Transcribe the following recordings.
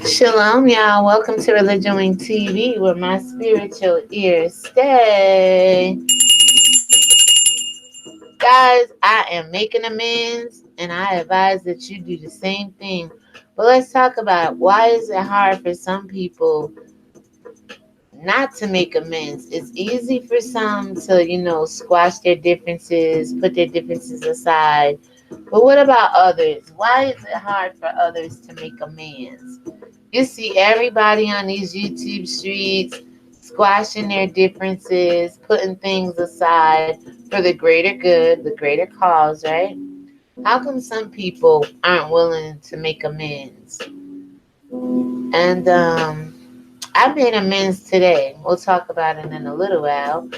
Shalom, y'all. Welcome to ReligionWinked TV, where my spiritual ears stay. Guys, I am making amends, and I advise that you do the same thing. But let's talk about why is it hard for some people not to make amends. It's easy for some to, squash their differences, put their differences aside. But what about others? Why is it hard for others to make amends? You see everybody on these YouTube streets squashing their differences, putting things aside for the greater good, the greater cause, right? How come some people aren't willing to make amends? And I made amends today. We'll talk about it in a little while,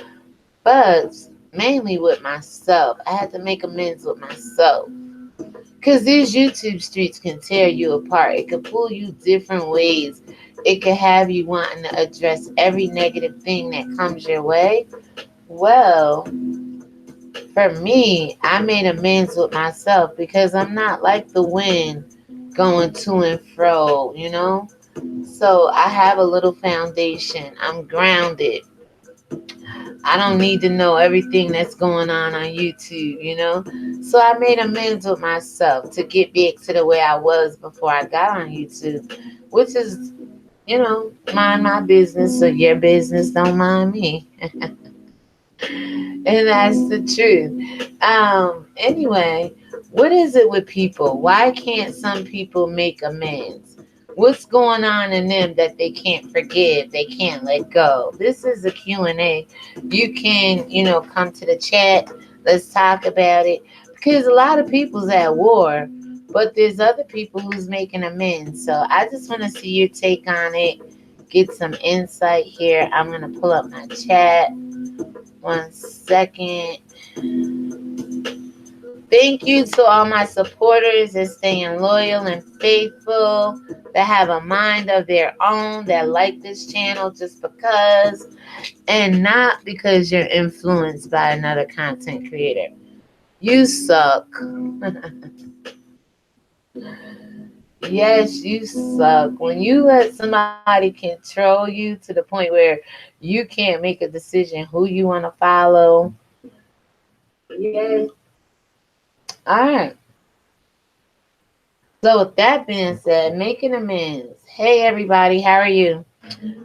but mainly with myself. I had to make amends with myself. Because these YouTube streets can tear you apart. It can pull you different ways. It can have you wanting to address every negative thing that comes your way. Well, for me, I made amends with myself because I'm not like the wind going to and fro. So I have a little foundation. I'm grounded. I don't need to know everything that's going on YouTube. So I made amends with myself to get back to the way I was before I got on YouTube, which is, mind my business, so your business don't mind me. And that's the truth. Anyway, what is it with people? Why can't some people make amends? What's going on in them that they can't forgive? They can't let go. This is a Q&A. You can, come to the chat. Let's talk about it. Because a lot of people's at war, but there's other people who's making amends. So I just want to see your take on it. Get some insight here. I'm going to pull up my chat. 1 second. Thank you to all my supporters that staying loyal and faithful, that have a mind of their own, that like this channel just because, and not because you're influenced by another content creator. You suck. Yes, you suck. When you let somebody control you to the point where you can't make a decision who you want to follow. Yes. All right. So with that being said, making amends. Hey everybody, how are you?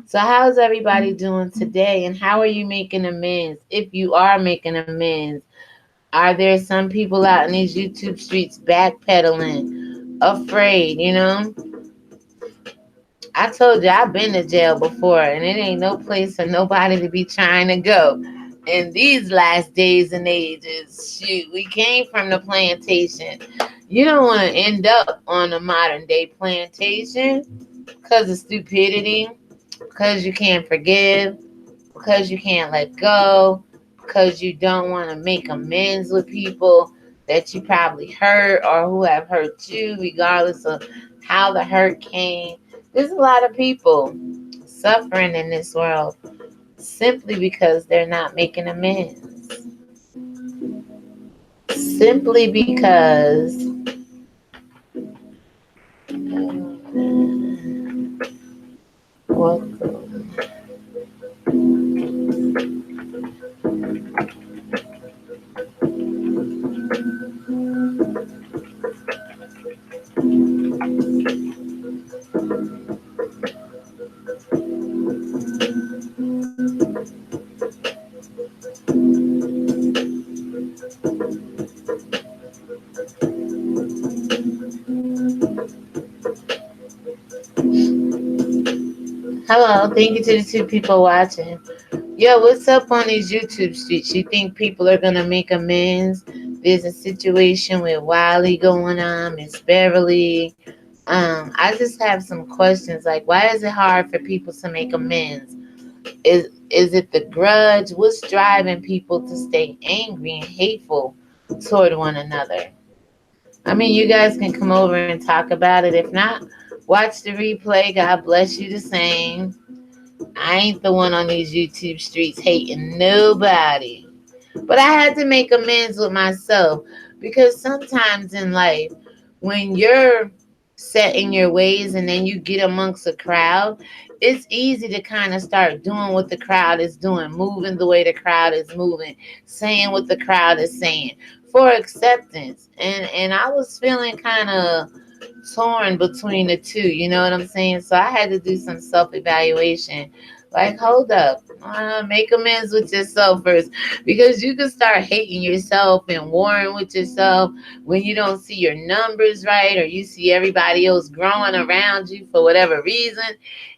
So how's everybody doing today, and how are you making amends? If you are making amends, are there some people out in these YouTube streets backpedaling, afraid? I told you I've been to jail before, and it ain't no place for nobody to be trying to go. In these last days and ages, shoot, we came from the plantation. You don't want to end up on a modern day plantation because of stupidity, because you can't forgive, because you can't let go, because you don't want to make amends with people that you probably hurt or who have hurt you, regardless of how the hurt came. There's a lot of people suffering in this world simply because they're not making amends. Simply because what Hello, thank you to the two people watching. Yo, what's up on these YouTube streets? You think people are gonna make amends? There's a situation with Wiley going on, Miss Beverly. I just have some questions like, why is it hard for people to make amends? Is it the grudge? What's driving people to stay angry and hateful toward one another? I mean, you guys can come over and talk about it. If not, watch the replay. God bless you the same. I ain't the one on these YouTube streets hating nobody. But I had to make amends with myself because sometimes in life when you're set in your ways and then you get amongst a crowd, it's easy to kind of start doing what the crowd is doing, moving the way the crowd is moving, saying what the crowd is saying for acceptance. And I was feeling kind of torn between the two, you know what I'm saying? So I had to do some self evaluation. Like, hold up, make amends with yourself first, because you can start hating yourself and warring with yourself when you don't see your numbers right, or you see everybody else growing around you for whatever reason.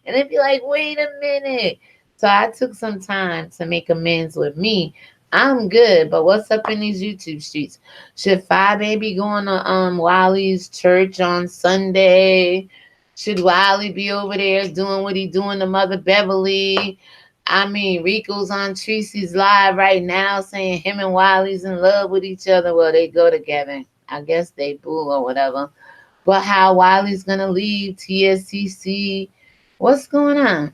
And it'd be like, wait a minute. So I took some time to make amends with me. I'm good, but what's up in these YouTube streets? Should Phi Baby going to Wiley's church on Sunday? Should Wiley be over there doing what he doing to Mother Beverly? I mean, Rico's on Tracy's live right now saying him and Wiley's in love with each other. Well, they go together. I guess they boo or whatever. But how Wiley's gonna leave TSCC? What's going on?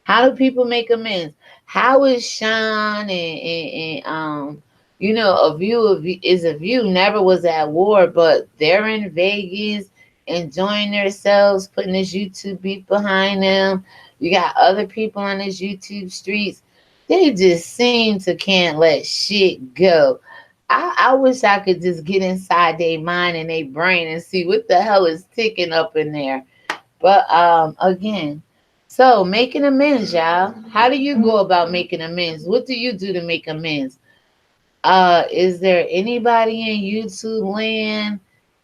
How do people make amends? How is Sean and a view of is a view never was at war, but they're in Vegas enjoying themselves, putting this YouTube beat behind them. You got other people on this YouTube streets. They just seem to can't let shit go. I wish I could just get inside their mind and their brain and see what the hell is ticking up in there. But again, so making amends, y'all. How do you go about making amends? What do you do to make amends? Is there anybody in YouTube land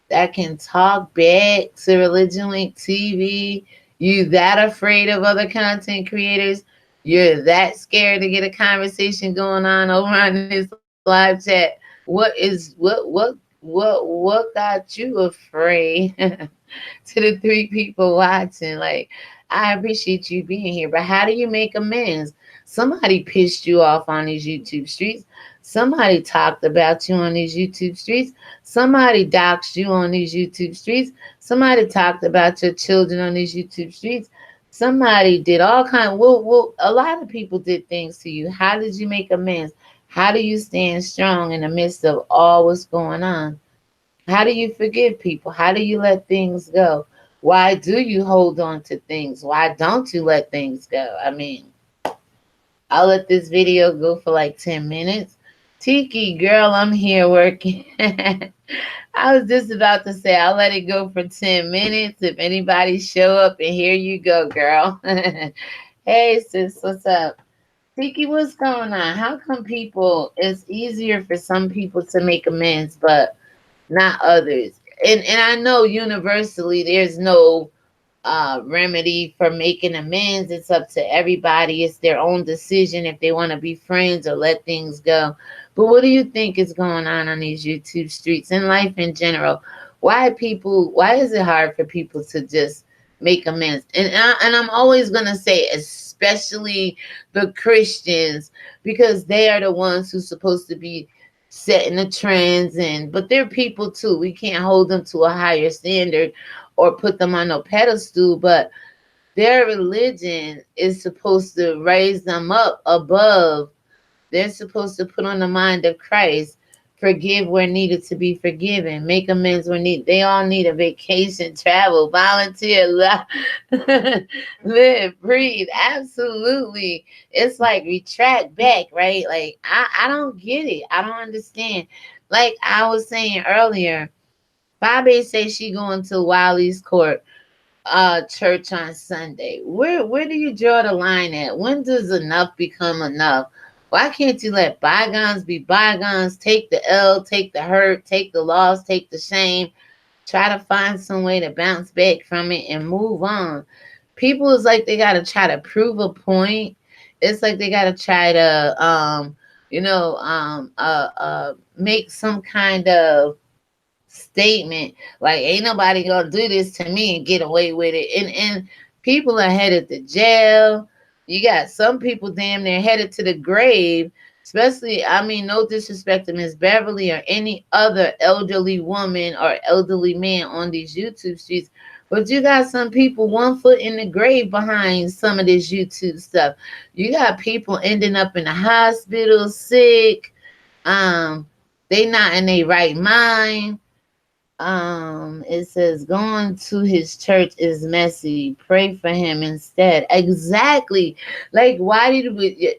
that can talk back to Religion Link TV? You that afraid of other content creators? You're that scared to get a conversation going on over on this live chat? What got you afraid? To the three people watching. Like, I appreciate you being here, but how do you make amends? Somebody pissed you off on these YouTube streets. Somebody talked about you on these YouTube streets. Somebody doxed you on these YouTube streets. Somebody talked about your children on these YouTube streets. Somebody did all kind. Well, a lot of people did things to you. How did you make amends? How do you stand strong in the midst of all what's going on? How do you forgive people? How do you let things go? Why do you hold on to things? Why don't you let things go? I mean, I'll let this video go for like 10 minutes. Tiki, girl, I'm here working. I was just about to say I'll let it go for 10 minutes. If anybody show up, and here you go, girl. Hey, sis, what's up? Tiki, what's going on? How come it's easier for some people to make amends, but not others? And I know universally there's no remedy for making amends. It's up to everybody. It's their own decision if they want to be friends or let things go. But what do you think is going on these YouTube streets and life in general? Why is it hard for people to just make amends? And I'm always going to say, especially the Christians, because they are the ones who's supposed to be setting the trends, but they're people too. We can't hold them to a higher standard or put them on no pedestal, but their religion is supposed to raise them up above. They're supposed to put on the mind of Christ, forgive where needed to be forgiven, make amends where need. They all need a vacation, travel, volunteer, live, breathe. Absolutely. It's like retract back, right? Like I don't get it. I don't understand. Like I was saying earlier, Bobby says she going to Wiley's Court church on Sunday. Where do you draw the line at? When does enough become enough? Why can't you let bygones be bygones? Take the L, take the hurt, take the loss, take the shame. Try to find some way to bounce back from it and move on. People is like they gotta try to prove a point. It's like they gotta try to make some kind of statement like ain't nobody gonna do this to me and get away with it. And people are headed to jail. You got some people damn near headed to the grave. Especially, I mean, no disrespect to Miss Beverly or any other elderly woman or elderly man on these YouTube streets, but you got some people 1 foot in the grave behind some of this YouTube stuff. You got people ending up in the hospital sick. They not in their right mind. It says going to his church is messy. Pray for him instead. Exactly. Like, why did we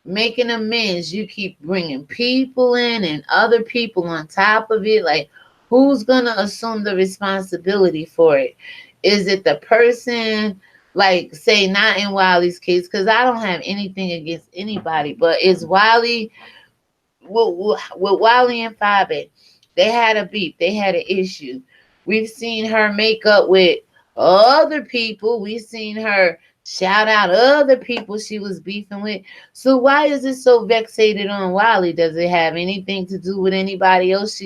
making amends? You keep bringing people in and other people on top of it. Like, who's gonna assume the responsibility for it? Is it the person? Like, say, not in Wiley's case, because I don't have anything against anybody, but is Wiley with Wiley and Fabi, they had a beef. They had an issue. We've seen her make up with other people. We've seen her shout out other people she was beefing with. So why is it so vexated on Wiley? Does it have anything to do with anybody else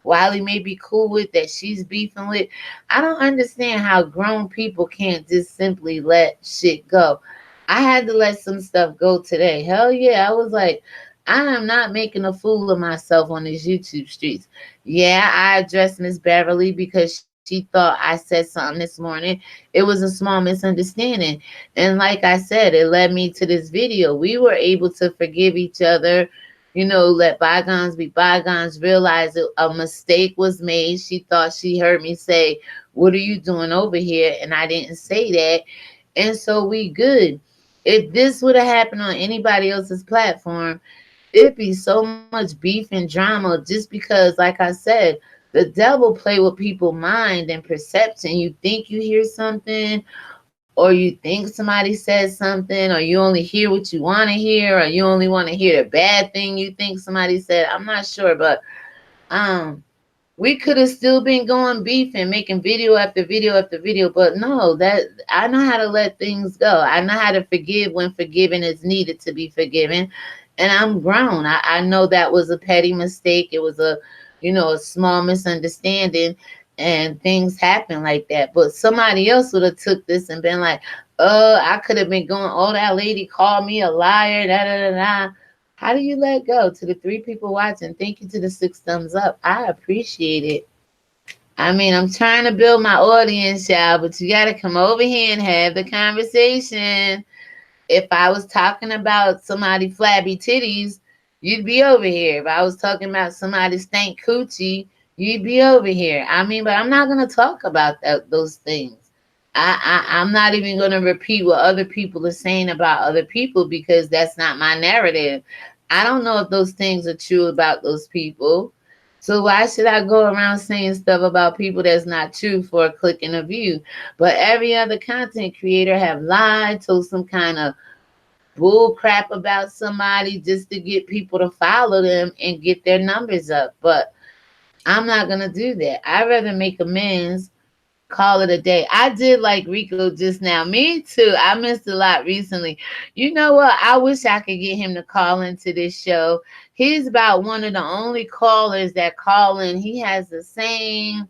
Wiley may be cool with that she's beefing with? I don't understand how grown people can't just simply let shit go. I had to let some stuff go today. Hell yeah. I was like, I am not making a fool of myself on these YouTube streets. Yeah, I addressed Miss Beverly because she thought I said something this morning. It was a small misunderstanding. And like I said, it led me to this video. We were able to forgive each other, let bygones be bygones, realize that a mistake was made. She thought she heard me say, "What are you doing over here?" And I didn't say that. And so we good. If this would have happened on anybody else's platform, it'd be so much beef and drama just because, like I said, the devil play with people's mind and perception. You think you hear something, or you think somebody says something, or you only hear what you want to hear, or you only want to hear the bad thing you think somebody said. I'm not sure, but um we could have still been going beefing, making video after video after video, but no, that I know how to let things go. I know how to forgive when forgiving is needed to be forgiven. And I'm grown. I know that was a petty mistake. It was a small misunderstanding, and things happen like that. But somebody else would have took this and been like, I could have been going, oh, that lady called me a liar, da da da da. How do you let go? To the 3 people watching, thank you to the 6 thumbs up. I appreciate it. I mean, I'm trying to build my audience, y'all, but you got to come over here and have the conversation. If I was talking about somebody flabby titties, you'd be over here. If I was talking about somebody stank coochie, you'd be over here. I mean, but I'm not gonna talk about those things. I'm not even gonna repeat what other people are saying about other people because that's not my narrative. I don't know if those things are true about those people. So why should I go around saying stuff about people that's not true for a click and a view? But every other content creator have lied, told some kind of bull crap about somebody just to get people to follow them and get their numbers up. But I'm not gonna do that. I'd rather make amends, call it a day. I did like Rico just now. Me too. I missed a lot recently. You know what? I wish I could get him to call into this show. He's about one of the only callers that call in. He has the same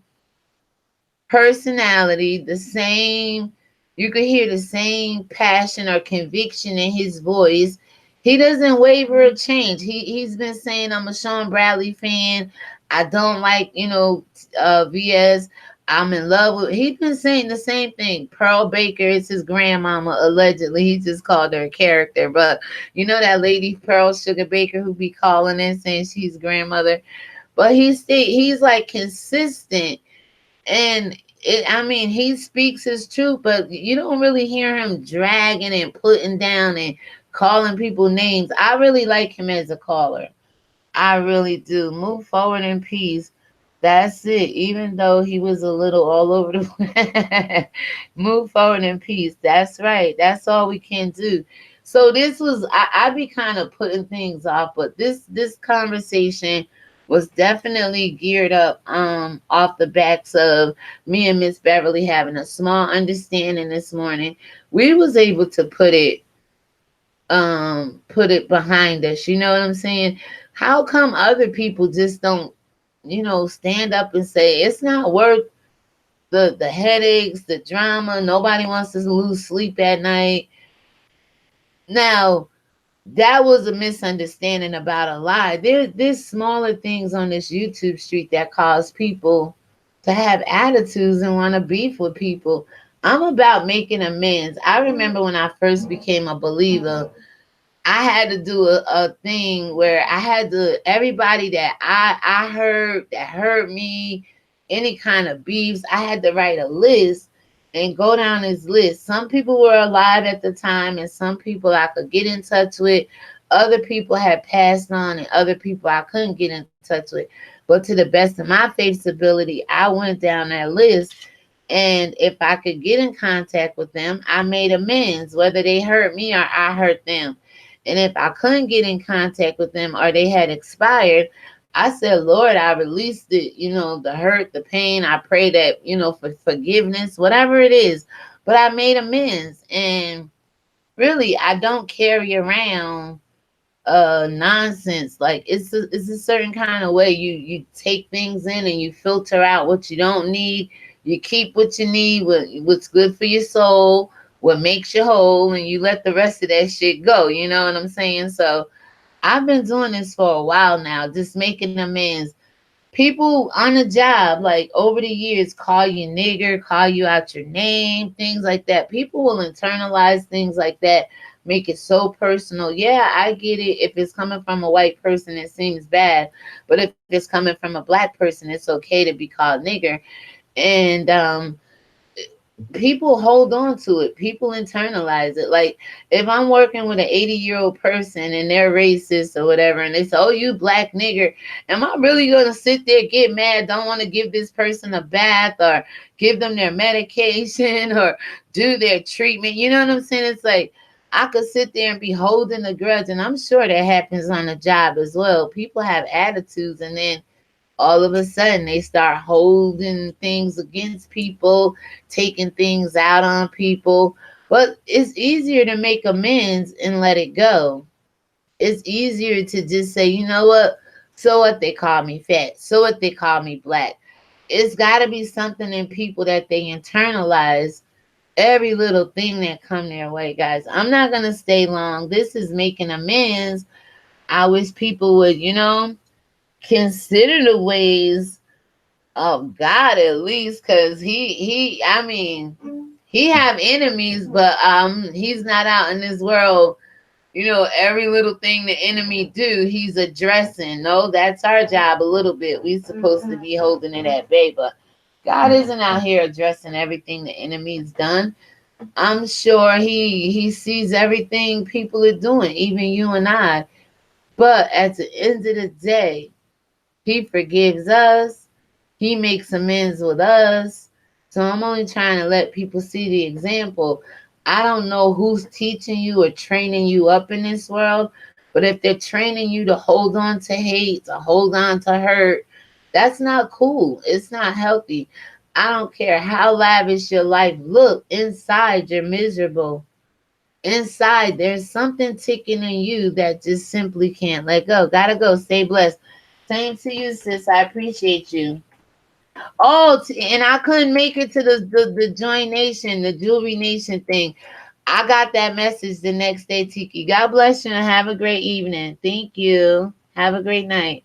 personality, the same, you could hear the same passion or conviction in his voice. He doesn't waver or change. He's been saying, I'm a Sean Bradley fan. I don't like, VS. I'm in love with. He's been saying the same thing. Pearl Baker is his grandmama, allegedly. He just called her a character. But you know that lady Pearl Sugar Baker who be calling in saying she's grandmother. But he's like consistent, and I mean, he speaks his truth, but you don't really hear him dragging and putting down and calling people names. I really like him as a caller. I really do. Move forward in peace. That's it. Even though he was a little all over the place, move forward in peace. That's right. That's all we can do. So this was I be kind of putting things off, but this conversation was definitely geared up off the backs of me and Miss Beverly having a small understanding this morning. We was able to put it behind us. You know what I'm saying? How come other people just don't, stand up and say it's not worth the headaches, the drama. Nobody wants to lose sleep at night. Now, that was a misunderstanding about a lie. There's smaller things on this YouTube street that cause people to have attitudes and want to beef with people. I'm about making amends. I remember when I first became a believer, I had to do a thing where I had to, everybody that I heard that hurt me, any kind of beefs. I had to write a list and go down this list. Some people were alive at the time, and some people I could get in touch with. Other people had passed on, and other people I couldn't get in touch with. But to the best of my faith's ability, I went down that list. And if I could get in contact with them, I made amends, whether they hurt me or I hurt them. And if I couldn't get in contact with them or they had expired, I said, Lord, I released it, the hurt, the pain. I pray that, for forgiveness, whatever it is. But I made amends. And really, I don't carry around nonsense. Like it's a certain kind of way you take things in and you filter out what you don't need. You keep what you need, what's good for your soul, what makes you whole, and you let the rest of that shit go. You know what I'm saying? So I've been doing this for a while now, just making amends. People on the job, like over the years, call you nigger, call you out your name, things like that. People will internalize things like that, make it so personal. Yeah, I get it. If it's coming from a white person, it seems bad. But if it's coming from a black person, it's okay to be called nigger. And people hold on to it. People internalize it. Like if I'm working with an 80-year-old person and they're racist or whatever, and they say, "Oh, you black nigger," am I really gonna sit there, get mad, don't want to give this person a bath or give them their medication or do their treatment? You know what I'm saying? It's like I could sit there and be holding a grudge, and I'm sure that happens on the job as well. People have attitudes, and then all of a sudden they start holding things against people, taking things out on people. But it's easier to make amends and let it go. It's easier to just say, you know what? So what, they call me fat. So what, they call me black. It's got to be something in people that they internalize every little thing that come their way, guys. I'm not going to stay long. This is making amends. I wish people would, consider the ways of God at least, because he have enemies, but he's not out in this world. Every little thing the enemy do, he's addressing. No, that's our job a little bit. We supposed to be holding it at bay, but God isn't out here addressing everything the enemy's done. I'm sure he sees everything people are doing, even you and I. But at the end of the day, he forgives us. He makes amends with us. So I'm only trying to let people see the example. I don't know who's teaching you or training you up in this world, but if they're training you to hold on to hate, to hold on to hurt, that's not cool. It's not healthy. I don't care how lavish your life look. Inside, you're miserable. Inside, there's something ticking in you that just simply can't let go. Gotta go. Stay blessed. Same to you, sis. I appreciate you. Oh, and I couldn't make it to the Join Nation, the Jewelry Nation thing. I got that message the next day, Tiki. God bless you and have a great evening. Thank you. Have a great night.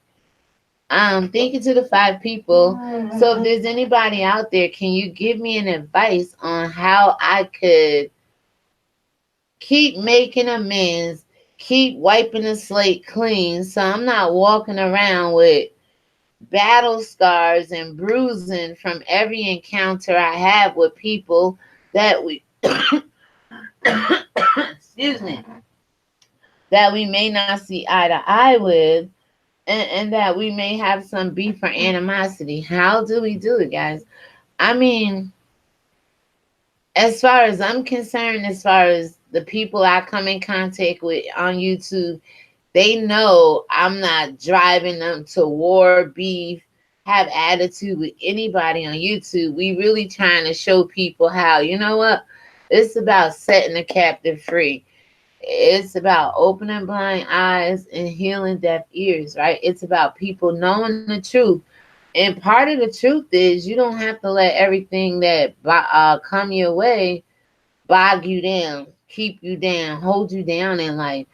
Thank you to the 5 people. So if there's anybody out there, can you give me an advice on how I could keep making amends, keep wiping the slate clean so I'm not walking around with battle scars and bruising from every encounter I have with people that we excuse me, that we may not see eye to eye with, and that we may have some beef or animosity. How do we do it, guys? I mean, as far as I'm concerned, as far as the people I come in contact with on YouTube, they know I'm not driving them to war, beef, have attitude with anybody on YouTube. We really trying to show people how, you know what? It's about setting the captive free. It's about opening blind eyes and healing deaf ears, right? It's about people knowing the truth. And part of the truth is you don't have to let everything that come your way bog you down, keep you down, hold you down in life.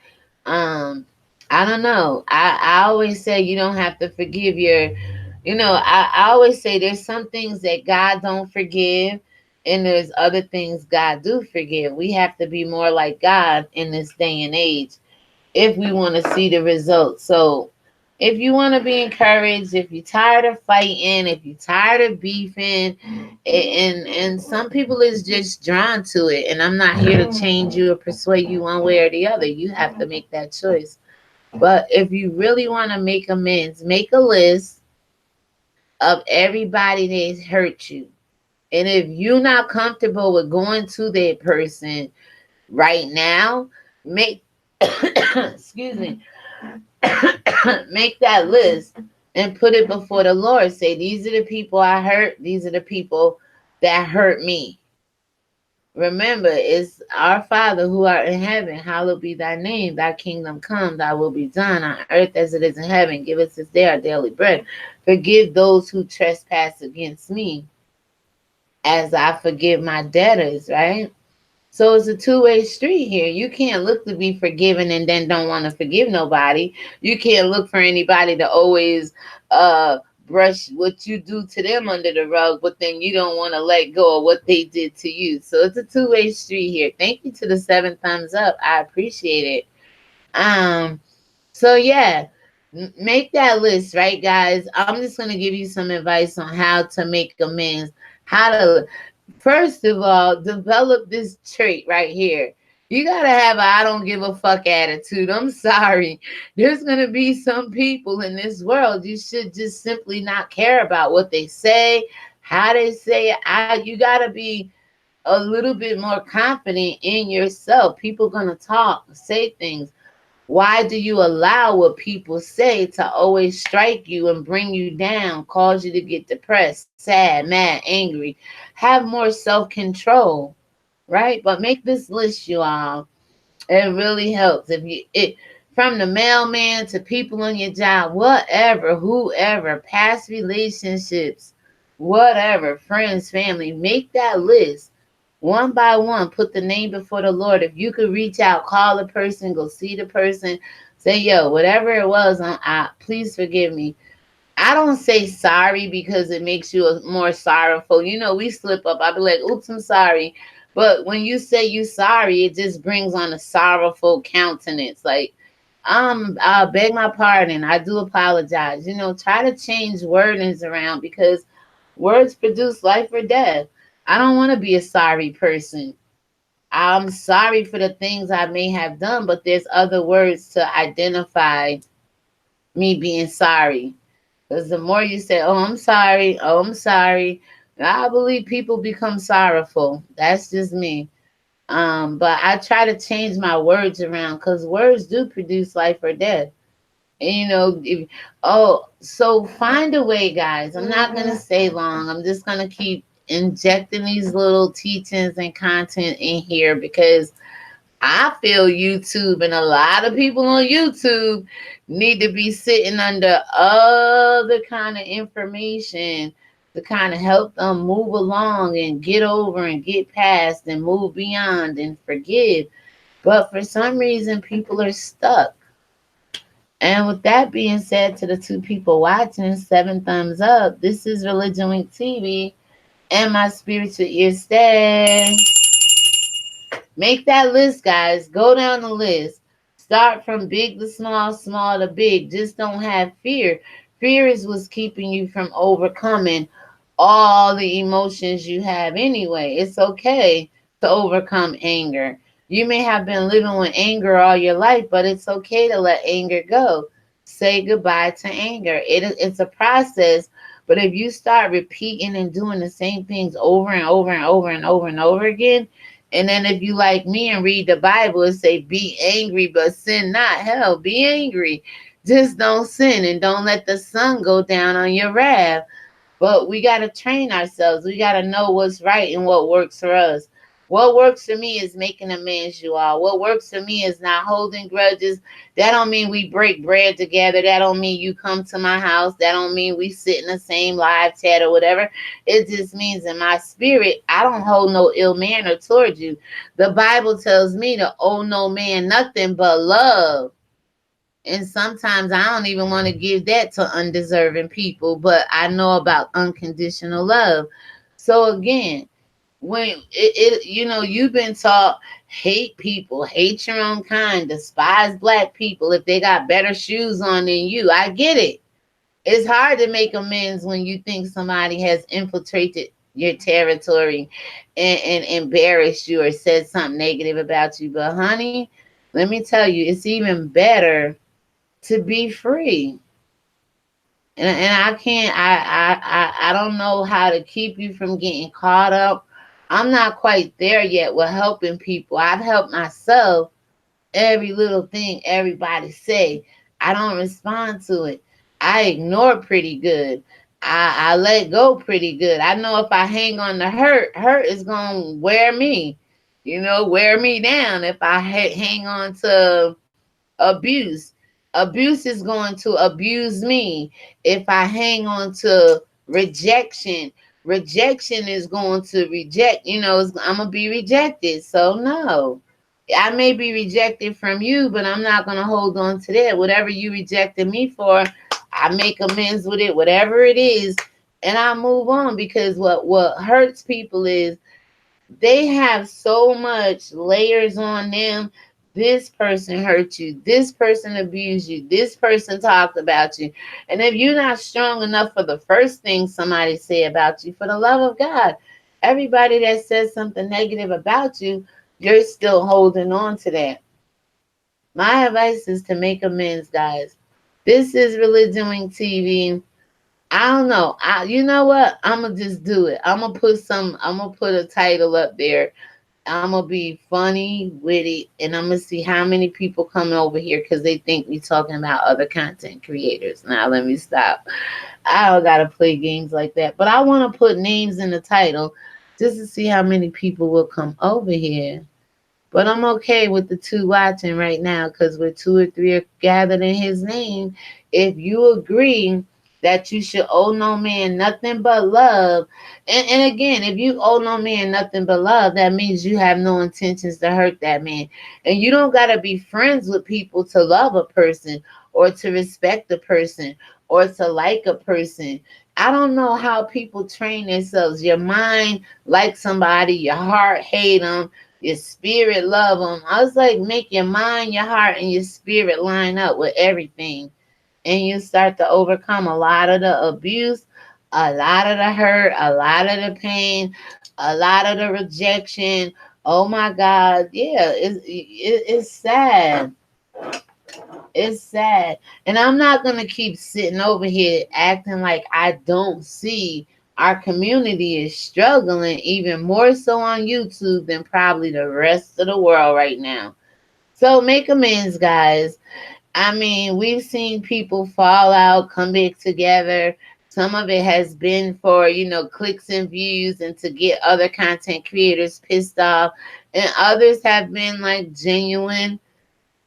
Um, I don't know. I always say you don't have to forgive I always say there's some things that God don't forgive, and there's other things God do forgive. We have to be more like God in this day and age if we want to see the results. So If you want to be encouraged, if you're tired of fighting, if you're tired of beefing, and some people is just drawn to it, and I'm not here to change you or persuade you one way or the other. You have to make that choice. But if you really want to make amends, make a list of everybody that hurt you. And if you're not comfortable with going to that person right now, make excuse me, make that list and put it before the Lord. Say, these are the people I hurt. These are the people that hurt me. Remember, it's our Father who art in heaven. Hallowed be thy name. Thy kingdom come. Thy will be done on earth as it is in heaven. Give us this day our daily bread. Forgive those who trespass against me as I forgive my debtors, right? So it's a two-way street here. You can't look to be forgiven and then don't want to forgive nobody. You can't look for anybody to always uh brush what you do to them under the rug, but then you don't want to let go of what they did to you. So it's a two-way street here. Thank you to the 7 thumbs up. I appreciate it. Um, so yeah, make that list, right, guys? I'm just gonna give you some advice on how to make amends. How to, first of all, develop this trait right here. You gotta have a I don't give a fuck attitude. I'm sorry. There's gonna be some people in this world you should just simply not care about what they say, how they say it. You gotta be a little bit more confident in yourself. People gonna talk, say things. Why do you allow what people say to always strike you and bring you down, cause you to get depressed, sad, mad, angry? Have more self control, right? But make this list, you all. It really helps. If you it from the mailman to people on your job, whatever, whoever, past relationships, whatever, friends, family, make that list one by one. Put the name before the Lord. If you could reach out, call the person, go see the person, say, yo, whatever it was, please forgive me. I don't say sorry because it makes you more sorrowful. You know, we slip up. I'll be like, oops, I'm sorry. But when you say you sorry, it just brings on a sorrowful countenance. Like, I beg my pardon. I do apologize. You know, try to change wordings around because words produce life or death. I don't want to be a sorry person. I'm sorry for the things I may have done, but there's other words to identify me being sorry. Because the more you say, oh, I'm sorry, I believe people become sorrowful. That's just me. But I try to change my words around because words do produce life or death. And so find a way, guys. I'm not gonna stay long. I'm just gonna keep injecting these little teachings and content in here because I feel YouTube and a lot of people on YouTube need to be sitting under other kind of information to kind of help them move along and get over and get past and move beyond and forgive. But for some reason, people are stuck. And with that being said, to the two people watching, 7 thumbs up. This is Religion Wink TV and my spiritual ear stand. Make that list, guys. Go down the list. Start from big to small, small to big. Just don't have fear. Fear is what's keeping you from overcoming all the emotions you have anyway. It's okay to overcome anger. You may have been living with anger all your life, but it's okay to let anger go. Say goodbye to anger. It's a process, but if you start repeating and doing the same things over and over and over and over and over again, and then if you like me and read the Bible, it say be angry but sin not. Hell, be angry. Just don't sin and don't let the sun go down on your wrath. But we got to train ourselves. We got to know what's right and what works for us. What works for me is making amends, you all. What works for me is not holding grudges. That don't mean we break bread together. That don't mean you come to my house. That don't mean we sit in the same live chat or whatever. It just means in my spirit, I don't hold no ill manner towards you. The Bible tells me to owe no man nothing but love. And sometimes I don't even want to give that to undeserving people, but I know about unconditional love. So again, when you've been taught, hate people, hate your own kind, despise black people if they got better shoes on than you. I get it. It's hard to make amends when you think somebody has infiltrated your territory and embarrassed you or said something negative about you. But honey, let me tell you, it's even better to be free. And I can't I don't know how to keep you from getting caught up. I'm not quite there yet with helping people. I've helped myself. Every little thing everybody say, I don't respond to it. I ignore pretty good. I let go pretty good. I know if I hang on to hurt is gonna wear me, wear me down. If I hang on to abuse, abuse is going to abuse me. If I hang on to rejection, rejection is going to reject, I'm gonna be rejected. So no, I may be rejected from you, but I'm not going to hold on to that. Whatever you rejected me for, I make amends with it, whatever it is, and I move on. Because what hurts people is they have so much layers on them. This person hurt you. This person abused you. This person talked about you. And if you're not strong enough for the first thing somebody say about you, for the love of God, everybody that says something negative about you, you're still holding on to that. My advice is to make amends, guys. This is Religion Wing TV. I don't know. You know what? I'm gonna just do it. I'm gonna put a title up there. I'm gonna be funny, witty, and I'm gonna see how many people come over here because they think we talking about other content creators. Now let me stop. I don't gotta play games like that, but I want to put names in the title just to see how many people will come over here. But I'm okay with the two watching right now because where two or three are gathered in his name, if you agree that you should owe no man nothing but love, and again, if you owe no man nothing but love, that means you have no intentions to hurt that man. And you don't got to be friends with people to love a person or to respect a person or to like a person. I don't know how people train themselves. Your mind like somebody, your heart hate them, your spirit love them. I was like, make your mind, your heart, and your spirit line up with everything. And you start to overcome a lot of the abuse, a lot of the hurt, a lot of the pain, a lot of the rejection. Oh my God. Yeah, it's sad. It's sad. And I'm not going to keep sitting over here acting like I don't see our community is struggling even more so on YouTube than probably the rest of the world right now. So make amends, guys. I mean, we've seen people fall out, come back together. Some of it has been for, clicks and views and to get other content creators pissed off. And others have been like genuine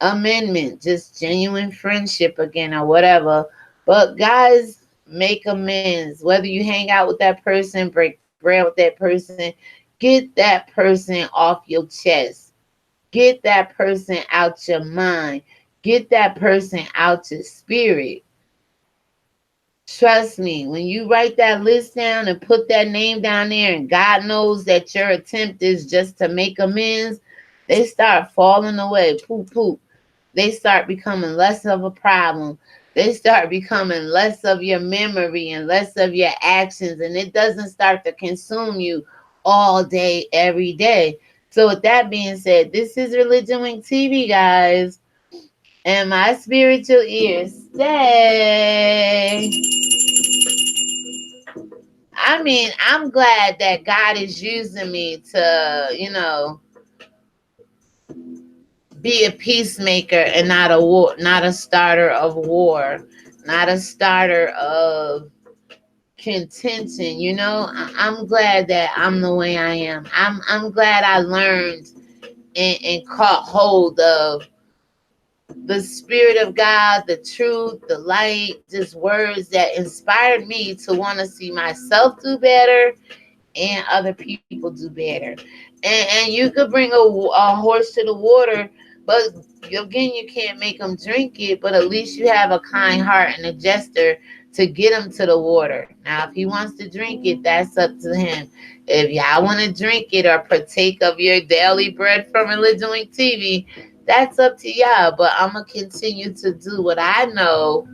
amendment, just genuine friendship again or whatever. But guys, make amends. Whether you hang out with that person, break bread with that person, get that person off your chest. Get that person out your mind. Get that person out your spirit. Trust me, when you write that list down and put that name down there, and God knows that your attempt is just to make amends, they start falling away. Poop, poop. They start becoming less of a problem. They start becoming less of your memory and less of your actions, and it doesn't start to consume you all day, every day. So, with that being said, this is Religion Wing TV, guys, and my spiritual ears say, I mean, I'm glad that God is using me to, be a peacemaker and not a war, not a starter of war, not a starter of contention. I'm glad that I'm the way I am. I'm glad I learned and caught hold of the spirit of God, the truth, the light, just words that inspired me to want to see myself do better and other people do better. And you could bring a horse to the water, but again, you can't make them drink it, but at least you have a kind heart and a gesture to get him to the water. Now, if he wants to drink it, that's up to him. If y'all want to drink it or partake of your daily bread from Religion Week TV, that's up to y'all. But I'm going to continue to do what I know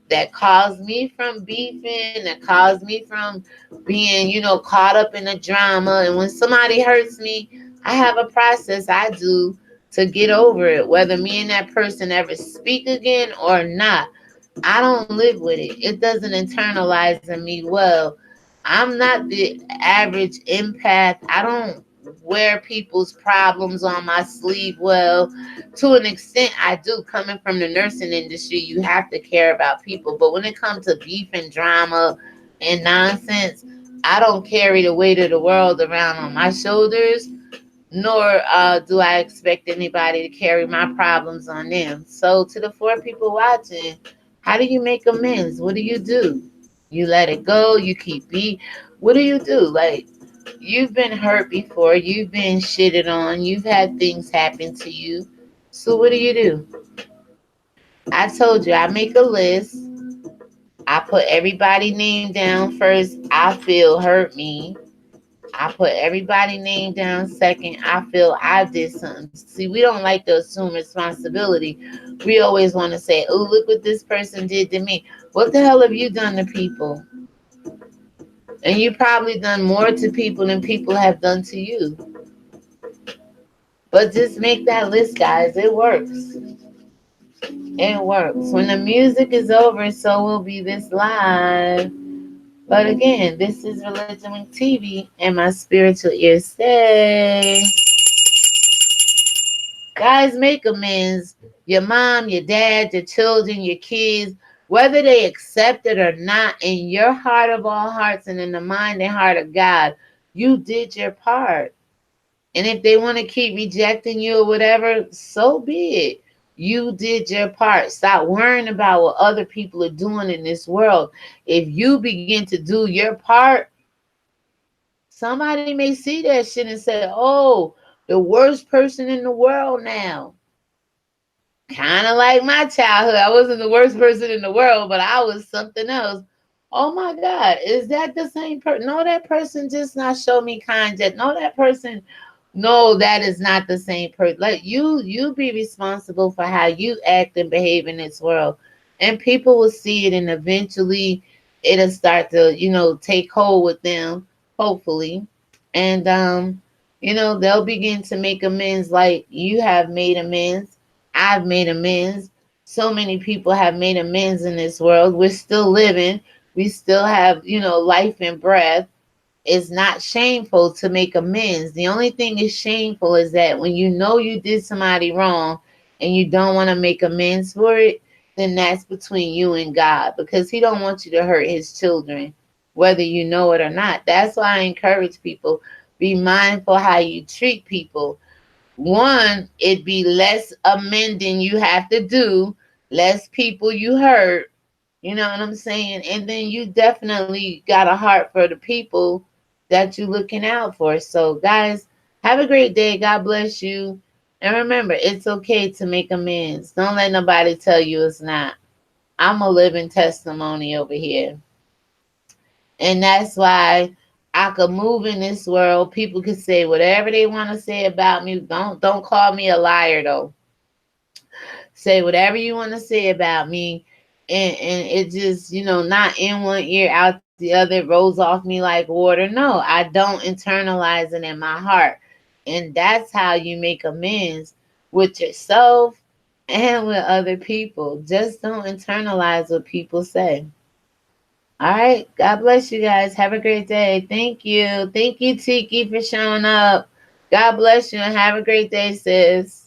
that caused me from beefing, that caused me from being, caught up in the drama. And when somebody hurts me, I have a process I do to get over it, whether me and that person ever speak again or not. I don't live with it. It doesn't internalize in me well. I'm not the average empath. I don't wear people's problems on my sleeve well. To an extent, I do. Coming from the nursing industry, you have to care about people. But when it comes to beef and drama and nonsense, I don't carry the weight of the world around on my shoulders, nor do I expect anybody to carry my problems on them. So, to the four people watching, how do you make amends? What do you do? You let it go. You keep beat. What do you do? Like, you've been hurt before. You've been shitted on. You've had things happen to you. So, what do you do? I told you, I make a list. I put everybody name down first. I feel hurt me. I put everybody name down second. I feel I did something. See, we don't like to assume responsibility. We always want to say, oh, look what this person did to me. What the hell have you done to people? And you probably done more to people than people have done to you. But just make that list, guys. It works. It works. When the music is over, so will be this live. But again, this is Religion Wing TV, and my spiritual ears say, guys, make amends. Your mom, your dad, your children, your kids, whether they accept it or not, in your heart of all hearts and in the mind and heart of God, you did your part. And if they want to keep rejecting you or whatever, so be it. You did your part. Stop worrying about what other people are doing in this world. If you begin to do your part, somebody may see that shit and say, oh, the worst person in the world now. Kind of like my childhood. I wasn't the worst person in the world, but I was something else. Oh my God, is that the same person? No, that person just not show me kind yet. No, that person, no, that is not the same person. Like you be responsible for how you act and behave in this world. And people will see it and eventually it'll start to, take hold with them, hopefully. And they'll begin to make amends like you have made amends. I've made amends. So many people have made amends in this world. We're still living. We still have, life and breath. It's not shameful to make amends. The only thing is shameful is that when you know you did somebody wrong and you don't want to make amends for it, then that's between you and God, because he don't want you to hurt his children, whether you know it or not. That's why I encourage people, be mindful how you treat people. One, it'd be less amending you have to do, less people you hurt. You know what I'm saying? And then you definitely got a heart for the people that you're looking out for. So, guys, have a great day. God bless you. And remember, it's okay to make amends. Don't let nobody tell you it's not. I'm a living testimony over here. And that's why I could move in this world. People could say whatever they want to say about me. Don't call me a liar though. Say whatever you want to say about me. And it just, not in one ear, out the other, rolls off me like water. No, I don't internalize it in my heart. And that's how you make amends with yourself and with other people. Just don't internalize what people say. All right. God bless you guys. Have a great day. Thank you. Thank you, Tiki, for showing up. God bless you and have a great day, sis.